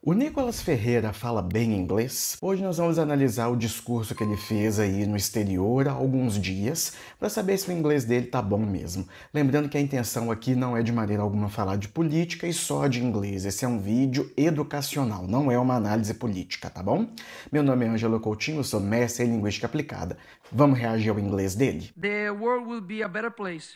O Nicolas Ferreira fala bem inglês? Hoje nós vamos analisar o discurso que ele fez aí no exterior há alguns dias para saber se o inglês dele tá bom mesmo. Lembrando que a intenção aqui não é de maneira alguma falar de política e só de inglês. Esse é um vídeo educacional, não é uma análise política, tá bom? Meu nome é Ângelo Coutinho, sou mestre em linguística aplicada. Vamos reagir ao inglês dele? The world will be a better place.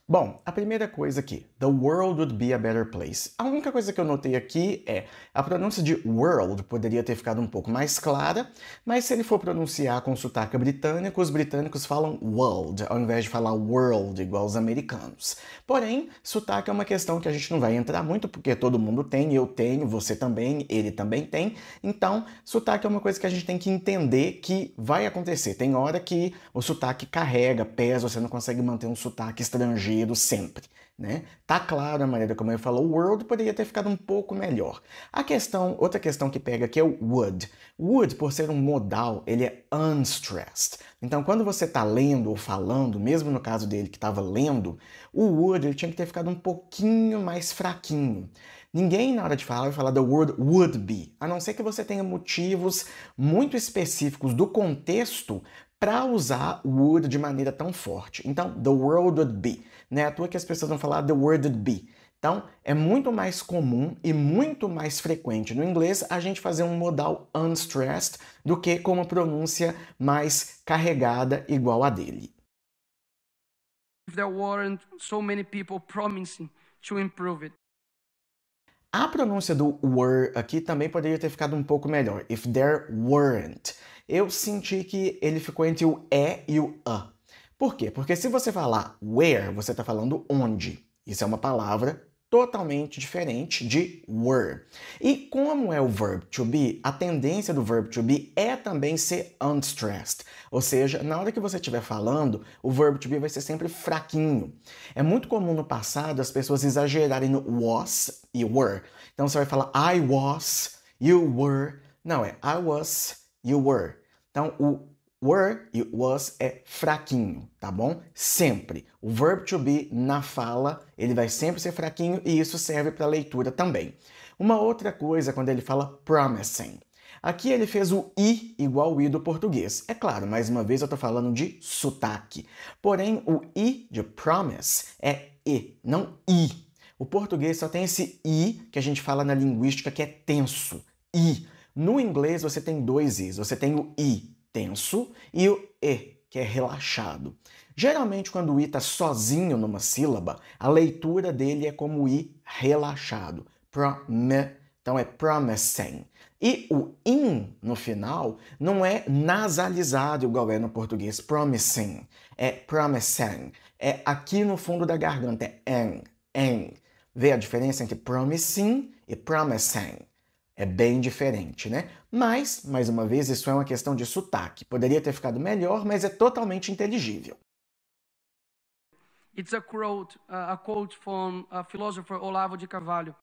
Bom, a primeira coisa aqui, the world would be a better place. A única coisa que eu notei aqui é a pronúncia de world poderia ter ficado um pouco mais clara, mas se ele for pronunciar com sotaque britânico, os britânicos falam world, ao invés de falar world, igual os americanos. Porém, sotaque é uma questão que a gente não vai entrar muito, porque todo mundo tem, eu tenho, você também, ele também tem. Então, sotaque é uma coisa que a gente tem que entender que vai acontecer. Tem hora que o sotaque carrega, pesa, você não consegue manter um sotaque estrangeiro sempre, né? Tá claro a maneira como ele falou world, poderia ter ficado um pouco melhor. Outra questão que pega aqui é o would. Would, por ser um modal, ele é unstressed. Então, quando você tá lendo ou falando, mesmo no caso dele que estava lendo, o would ele tinha que ter ficado um pouquinho mais fraquinho. Ninguém, na hora de falar, vai falar the word would be, a não ser que você tenha motivos muito específicos do contexto para usar would de maneira tão forte. Então, the world would be. Não é à toa que as pessoas vão falar the word would be. Então, é muito mais comum e muito mais frequente no inglês a gente fazer um modal unstressed do que com uma pronúncia mais carregada igual a dele. If there weren't so many people promising to improve it. A pronúncia do were aqui também poderia ter ficado um pouco melhor. If there weren't. Eu senti que ele ficou entre o e e o a. Por quê? Porque se você falar where, você está falando onde. Isso é uma palavra totalmente diferente de were. E como é o verb to be, a tendência do verb to be é também ser unstressed. Ou seja, na hora que você estiver falando, o verb to be vai ser sempre fraquinho. É muito comum no passado as pessoas exagerarem no was e were. Então você vai falar I was, you were. Não, é I was, you were. Então o were e was é fraquinho, tá bom? Sempre. O verb to be na fala, ele vai sempre ser fraquinho e isso serve para leitura também. Uma outra coisa quando ele fala promising. Aqui ele fez o i igual o i do português. É claro, mais uma vez eu estou falando de sotaque. Porém, o i de promise é e, não i. O português só tem esse i que a gente fala na linguística que é tenso. I. No inglês você tem dois i's. Você tem o i tenso e o e, que é relaxado. Geralmente, quando o i está sozinho numa sílaba, a leitura dele é como o i relaxado. Então é promising. E o in no final não é nasalizado igual é no português. Promising. É promising. É aqui no fundo da garganta. É ang. Vê a diferença entre promising e promising? É bem diferente, né? Mas, mais uma vez, isso é uma questão de sotaque. Poderia ter ficado melhor, mas é totalmente inteligível. It's a quote from a philosopher Olavo de Carvalho.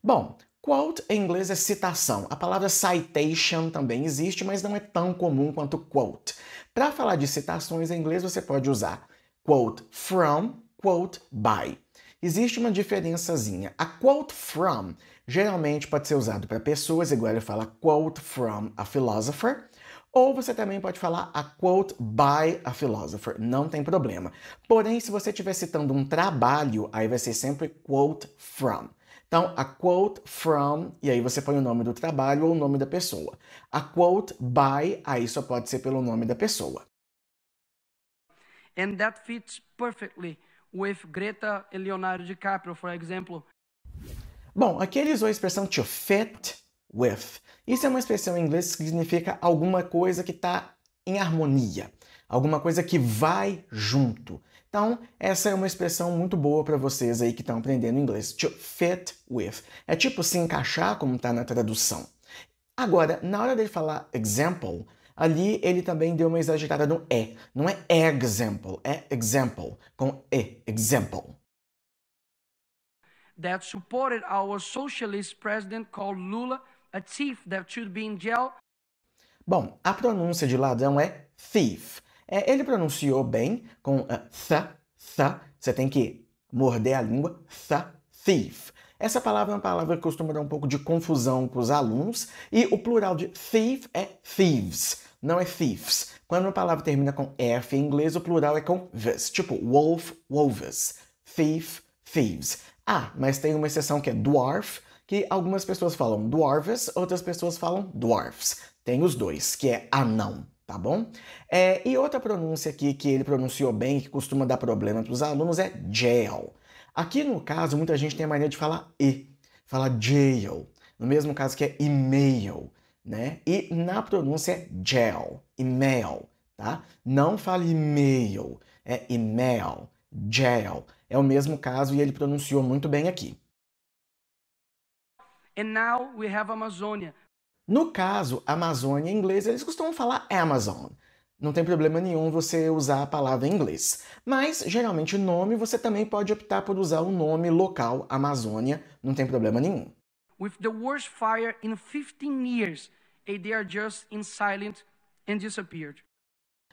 Bom, quote em inglês é citação. A palavra citation também existe, mas não é tão comum quanto quote. Para falar de citações em inglês, você pode usar quote from, quote by. Existe uma diferençazinha. A quote from geralmente pode ser usado para pessoas, igual ele fala quote from a philosopher, ou você também pode falar a quote by a philosopher, não tem problema. Porém, se você estiver citando um trabalho, aí vai ser sempre quote from. Então, a quote from, e aí você põe o nome do trabalho ou o nome da pessoa. A quote by, aí só pode ser pelo nome da pessoa. And that fits perfectly with Greta e Leonardo DiCaprio, for example. Bom, aqui ele usou a expressão to fit with. Isso é uma expressão em inglês que significa alguma coisa que está em harmonia, alguma coisa que vai junto. Então, essa é uma expressão muito boa para vocês aí que estão aprendendo inglês. To fit with. É tipo se encaixar, como está na tradução. Agora, na hora dele falar example, ali ele também deu uma exagerada no E. Não é example, é example, com E, example. That supported our socialist president called Lula, a thief that should be in jail. Bom, a pronúncia de ladrão é thief. Ele pronunciou bem com th. Você tem que morder a língua, thief. Essa palavra é uma palavra que costuma dar um pouco de confusão para os alunos, e o plural de thief é thieves, não é thieves. Quando uma palavra termina com F em inglês, o plural é com ves, tipo wolf, wolves, thief, thieves. Ah, mas tem uma exceção que é dwarf, que algumas pessoas falam dwarves, outras pessoas falam dwarfs. Tem os dois, que é anão, tá bom? E outra pronúncia aqui que ele pronunciou bem e que costuma dar problema para os alunos é jail. Aqui no caso, muita gente tem a mania de falar e, fala jail, no mesmo caso que é e-mail, né? E na pronúncia é jail, email, tá? Não fale e-mail, é email, jail. É o mesmo caso e ele pronunciou muito bem aqui. And now we have Amazonia. No caso, Amazônia em inglês, eles costumam falar Amazon. Não tem problema nenhum você usar a palavra em inglês. Mas, geralmente, nome, você também pode optar por usar o nome local, Amazônia, não tem problema nenhum. With the worst fire in 15 years, and they are just in silent and disappeared.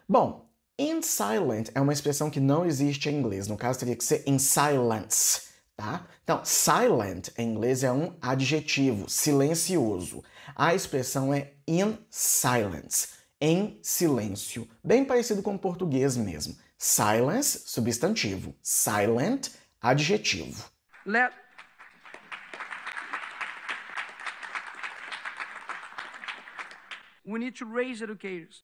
Bom, in silent é uma expressão que não existe em inglês. No caso, teria que ser in silence, tá? Então, silent em inglês é um adjetivo, silencioso. A expressão é in silence, em silêncio. Bem parecido com o português mesmo. Silence, substantivo. Silent, adjetivo. We need to raise educators.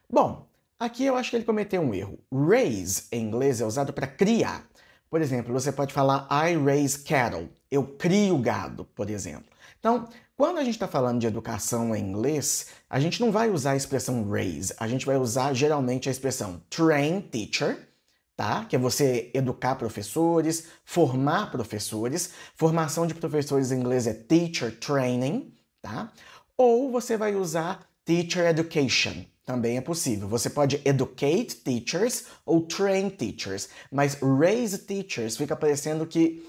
Bom, aqui eu acho que ele cometeu um erro. Raise, em inglês, é usado para criar. Por exemplo, você pode falar I raise cattle. Eu crio gado, por exemplo. Então, quando a gente está falando de educação em inglês, a gente não vai usar a expressão raise. A gente vai usar, geralmente, a expressão train teacher, tá? Que é você educar professores, formar professores. Formação de professores em inglês é teacher training, tá? Ou você vai usar teacher education. Também é possível. Você pode educate teachers ou train teachers, mas raise teachers fica parecendo que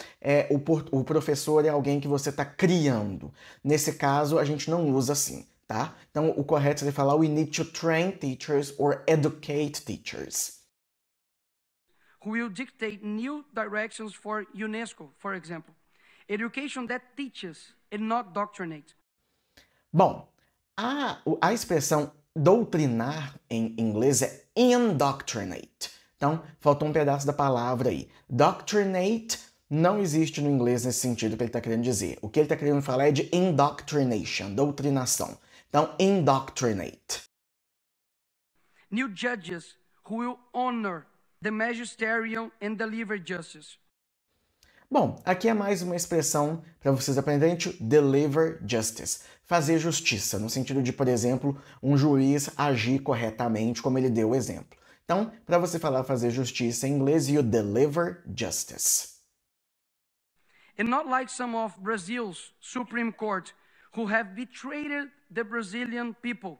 o professor é alguém que você está criando. Nesse caso, a gente não usa assim, tá? Então, o correto seria falar we need to train teachers or educate teachers. Who will dictate new directions for UNESCO, for example. Education that teaches and not doctrinate. Bom, a expressão doutrinar em inglês é indoctrinate. Então, faltou um pedaço da palavra aí. Doctrinate não existe no inglês nesse sentido que ele está querendo dizer. O que ele está querendo falar é de indoctrination, doutrinação. Então, indoctrinate. New judges who will honor the magisterium and deliver justice. Bom, aqui é mais uma expressão para vocês aprenderem to deliver justice, fazer justiça, no sentido de, por exemplo, um juiz agir corretamente, como ele deu o exemplo. Então, para você falar fazer justiça em inglês, you deliver justice. And not like some of Brazil's Supreme Court who have betrayed the Brazilian people.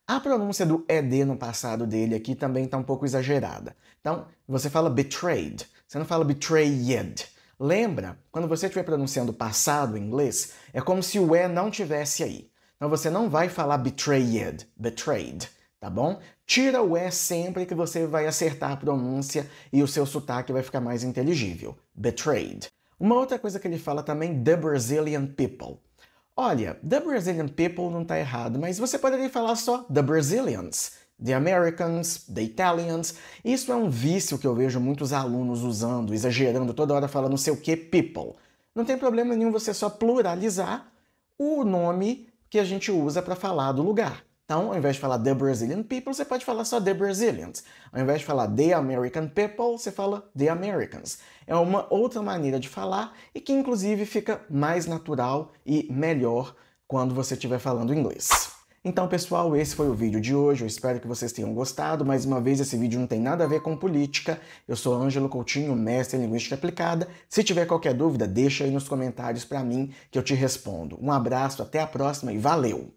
A pronúncia do ED no passado dele aqui também está um pouco exagerada. Então, você fala betrayed, você não fala betrayed. Lembra, quando você estiver pronunciando passado em inglês, é como se o E não tivesse aí. Então você não vai falar betrayed, betrayed, tá bom? Tira o E sempre que você vai acertar a pronúncia e o seu sotaque vai ficar mais inteligível. Betrayed. Uma outra coisa que ele fala também, the Brazilian people. Olha, the Brazilian people não tá errado, mas você poderia falar só the Brazilians. The Americans, the Italians. Isso é um vício que eu vejo muitos alunos usando, exagerando, toda hora falando não sei o que, people. Não tem problema nenhum você só pluralizar o nome que a gente usa para falar do lugar. Então, ao invés de falar the Brazilian people, você pode falar só the Brazilians. Ao invés de falar the American people, você fala the Americans. É uma outra maneira de falar e que, inclusive, fica mais natural e melhor quando você estiver falando inglês. Então, pessoal, esse foi o vídeo de hoje. Eu espero que vocês tenham gostado. Mais uma vez, esse vídeo não tem nada a ver com política. Eu sou Ângelo Coutinho, mestre em Linguística Aplicada. Se tiver qualquer dúvida, deixa aí nos comentários para mim que eu te respondo. Um abraço, até a próxima e valeu!